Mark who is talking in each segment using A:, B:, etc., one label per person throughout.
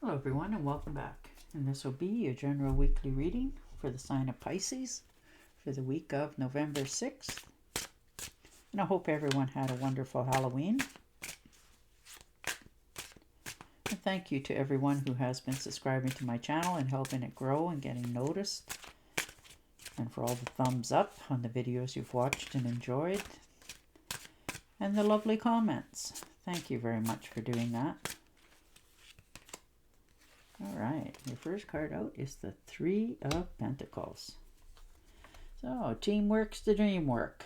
A: Hello everyone and welcome back. And this will be your general weekly reading for the sign of Pisces for the week of November 6th. And I hope everyone had a wonderful Halloween. And thank you to everyone who has been subscribing to my channel and helping it grow and getting noticed. And for all the thumbs up on the videos you've watched and enjoyed. And the lovely comments. Thank you very much for doing that. All right, your first card out is the Three of Pentacles. So, teamwork's the dream work.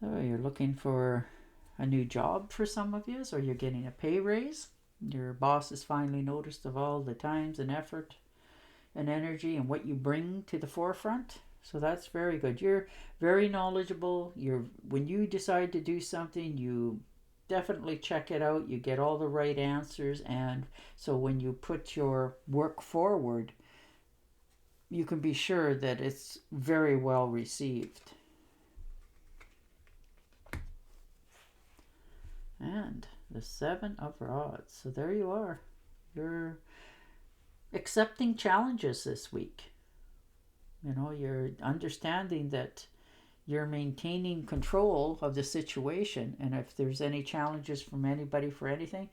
A: So, you're looking for a new job for some of you, or you're getting a pay raise. Your boss has finally noticed of all the times and effort and energy and what you bring to the forefront. So that's very good. You're very knowledgeable. When you decide to do something, you definitely check it out. You get all the right answers, and so when you put your work forward, you can be sure that it's very well received. And the Seven of Rods. So there you are. You're accepting challenges this week. You know, you're understanding that you're maintaining control of the situation, and if there's any challenges from anybody for anything,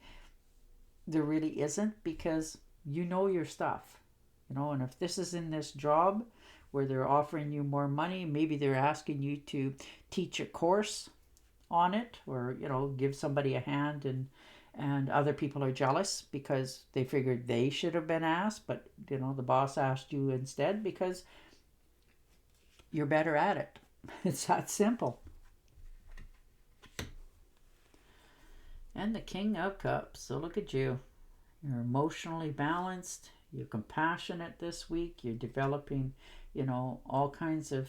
A: there really isn't, because you know your stuff, you know. And if this is in this job where they're offering you more money, maybe they're asking you to teach a course on it, or, you know, give somebody a hand, and other people are jealous because they figured they should have been asked, but, you know, the boss asked you instead because you're better at it. It's that simple. And the King of Cups. So look at you. You're emotionally balanced. You're compassionate this week. You're developing, you know, all kinds of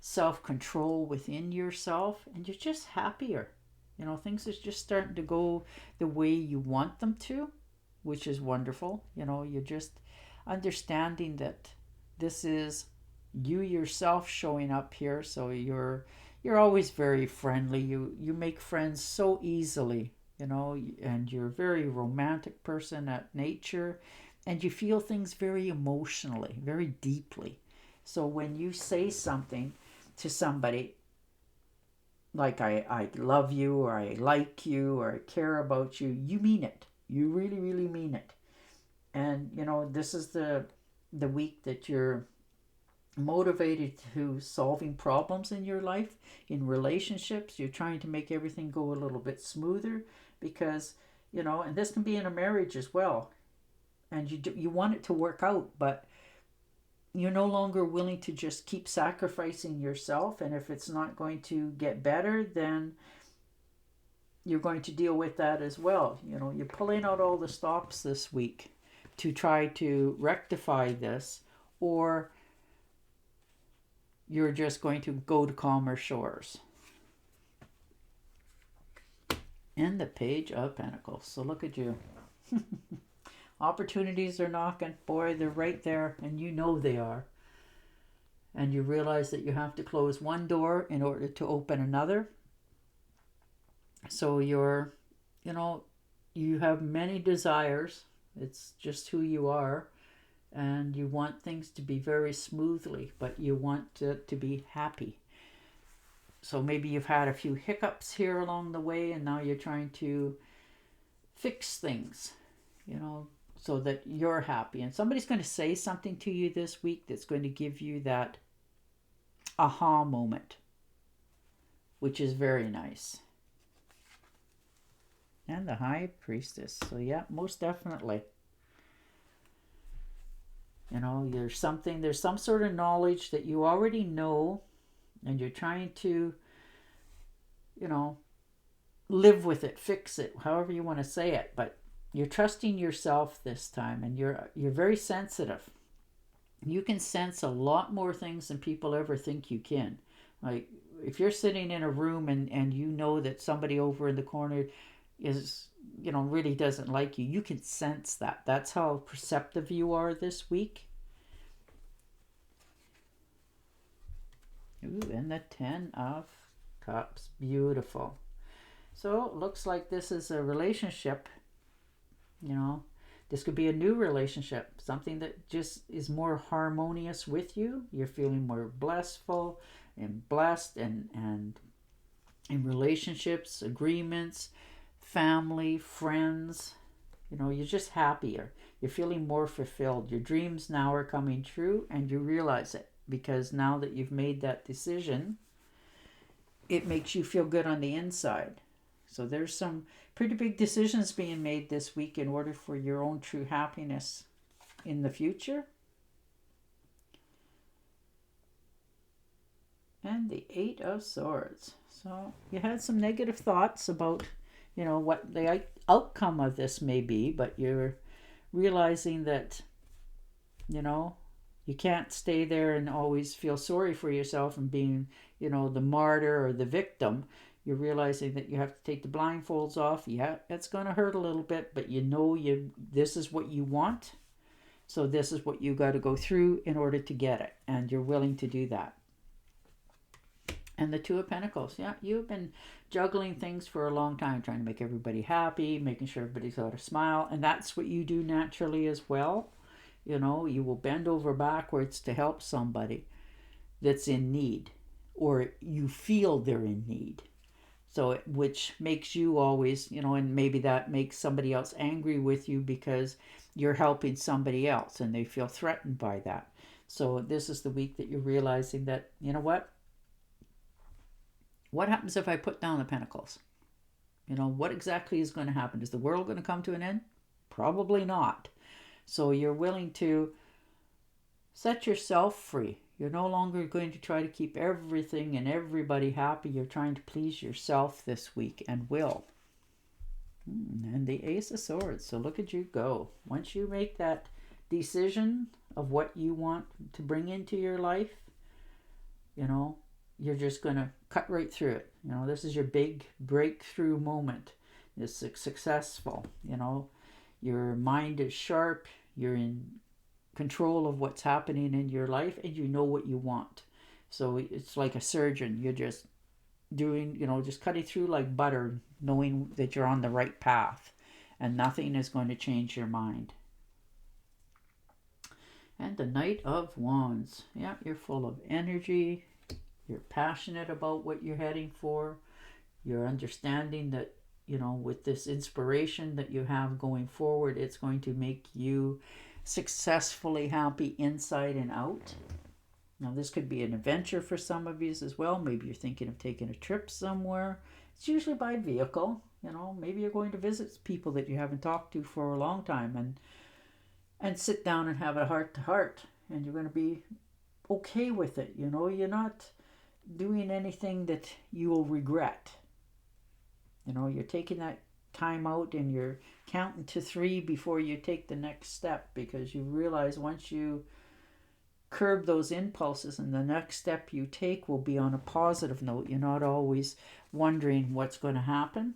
A: self-control within yourself. And you're just happier. You know, things are just starting to go the way you want them to, which is wonderful. You know, you're just understanding that this is you yourself showing up here. So you're always very friendly. You make friends so easily, you know, and you're a very romantic person at nature, and you feel things very emotionally, very deeply. So when you say something to somebody like I love you, or I like you, or I care about you, you mean it. You really, really mean it. And, you know, this is the week that you're motivated to solving problems in your life, in relationships. You're trying to make everything go a little bit smoother, because, you know, and this can be in a marriage as well, and you want it to work out, but you're no longer willing to just keep sacrificing yourself. And if it's not going to get better, then you're going to deal with that as well. You know, you're pulling out all the stops this week to try to rectify this, or you're just going to go to calmer shores. And the Page of Pentacles. So look at you. Opportunities are knocking. Boy, they're right there, and you know they are. And you realize that you have to close one door in order to open another. So you're, you know, you have many desires. It's just who you are. And you want things to be very smoothly, but you want it to be happy. So maybe you've had a few hiccups here along the way, and now you're trying to fix things, you know, so that you're happy. And somebody's going to say something to you this week that's going to give you that aha moment, which is very nice. And the High Priestess. So yeah, most definitely. You know, there's some sort of knowledge that you already know, and you're trying to, you know, live with it, fix it, however you want to say it. But you're trusting yourself this time, and you're very sensitive. You can sense a lot more things than people ever think you can. Like, if you're sitting in a room and you know that somebody over in the corner is, you know, really doesn't like you, you can sense that. That's how perceptive you are this week. Ooh, and the Ten of Cups. Beautiful. So it looks like this is a relationship You know, this could be a new relationship, something that just is more harmonious with you. You're feeling more blissful and blessed, and in relationships, agreements, family, friends. You know, you're just happier. You're feeling more fulfilled. Your dreams now are coming true, and you realize it, because now that you've made that decision, it makes you feel good on the inside. So there's some pretty big decisions being made this week in order for your own true happiness in the future. And the Eight of Swords. So you had some negative thoughts about, you know, what the outcome of this may be, but you're realizing that, you know, you can't stay there and always feel sorry for yourself and being, you know, the martyr or the victim. You're realizing that you have to take the blindfolds off. Yeah, it's going to hurt a little bit, but you know this is what you want. So this is what you got to go through in order to get it. And you're willing to do that. And the Two of Pentacles. Yeah, you've been juggling things for a long time, trying to make everybody happy, making sure everybody's got a smile. And that's what you do naturally as well. You know, you will bend over backwards to help somebody that's in need, or you feel they're in need. So, which makes you always, you know, and maybe that makes somebody else angry with you because you're helping somebody else and they feel threatened by that. So this is the week that you're realizing that, you know what? What happens if I put down the Pentacles? You know, what exactly is going to happen? Is the world going to come to an end? Probably not. So you're willing to set yourself free. You're no longer going to try to keep everything and everybody happy. You're trying to please yourself this week, and will. And the Ace of Swords. So look at you go. Once you make that decision of what you want to bring into your life, you know, you're just going to cut right through it. You know, this is your big breakthrough moment. It's successful. You know, your mind is sharp. You're in control of what's happening in your life, and you know what you want. So it's like a surgeon. You're just doing, you know, just cutting through like butter, knowing that you're on the right path, and nothing is going to change your mind. And the Knight of Wands. Yeah, you're full of energy. You're passionate about what you're heading for. You're understanding that, you know, with this inspiration that you have going forward, it's going to make you successfully happy inside and out. Now, this could be an adventure for some of you as well. Maybe you're thinking of taking a trip somewhere. It's usually by vehicle. You know, maybe you're going to visit people that you haven't talked to for a long time, and sit down and have a heart-to-heart, and you're going to be okay with it. You know, you're not doing anything that you will regret. You know, you're taking that time out and you're counting to 3 before you take the next step, because you realize once you curb those impulses, and the next step you take will be on a positive note. You're not always wondering what's going to happen.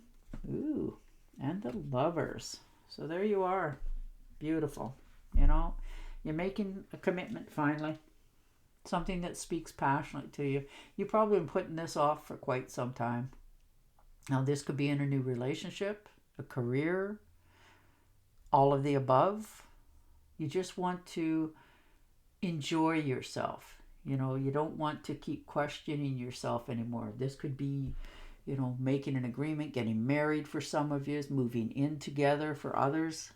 A: Ooh, and the Lovers. So there you are. Beautiful. You know, you're making a commitment finally. Something that speaks passionately to you. You've probably been putting this off for quite some time. Now, this could be in a new relationship, a career, all of the above. You just want to enjoy yourself. You know, you don't want to keep questioning yourself anymore. This could be, you know, making an agreement, getting married for some of you, moving in together for others.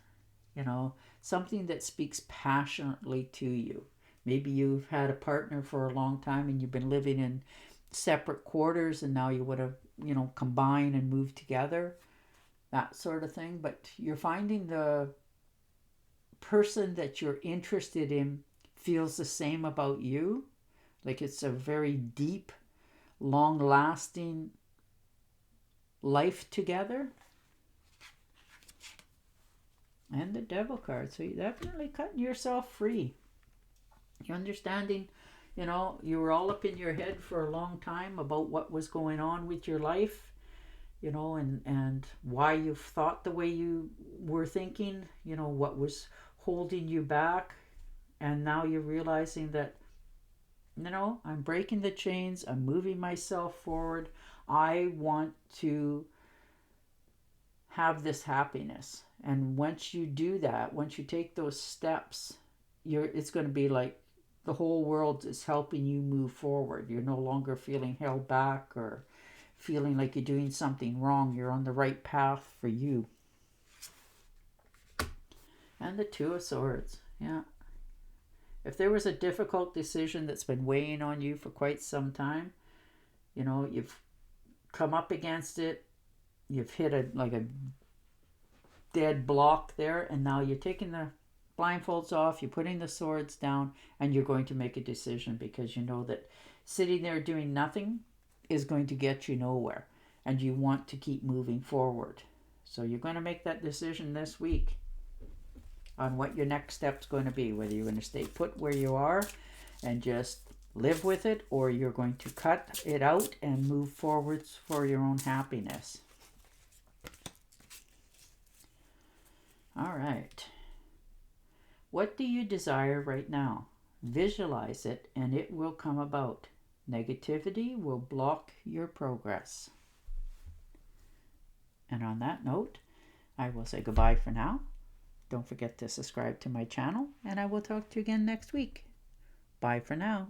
A: You know, something that speaks passionately to you. Maybe you've had a partner for a long time and you've been living in separate quarters, and now you would have, you know, combine and move together, that sort of thing. But you're finding the person that you're interested in feels the same about you. Like it's a very deep, long-lasting life together. And the Devil card. So you're definitely cutting yourself free. You're understanding, you know, you were all up in your head for a long time about what was going on with your life, you know, and why you've thought the way you were thinking, you know, what was holding you back. And now you're realizing that, you know, I'm breaking the chains. I'm moving myself forward. I want to have this happiness. And once you do that, once you take those steps, it's going to be like the whole world is helping you move forward. You're no longer feeling held back or feeling like you're doing something wrong. You're on the right path for you. And the Two of Swords. Yeah. If there was a difficult decision that's been weighing on you for quite some time, you know, you've come up against it, you've hit a dead block there, and now you're taking the blindfolds off, you're putting the swords down, and you're going to make a decision, because you know that sitting there doing nothing is going to get you nowhere, and you want to keep moving forward. So you're going to make that decision this week on what your next step's going to be, whether you're going to stay put where you are and just live with it, or you're going to cut it out and move forwards for your own happiness. All right. What do you desire right now? Visualize it and it will come about. Negativity will block your progress. And on that note, I will say goodbye for now. Don't forget to subscribe to my channel, and I will talk to you again next week. Bye for now.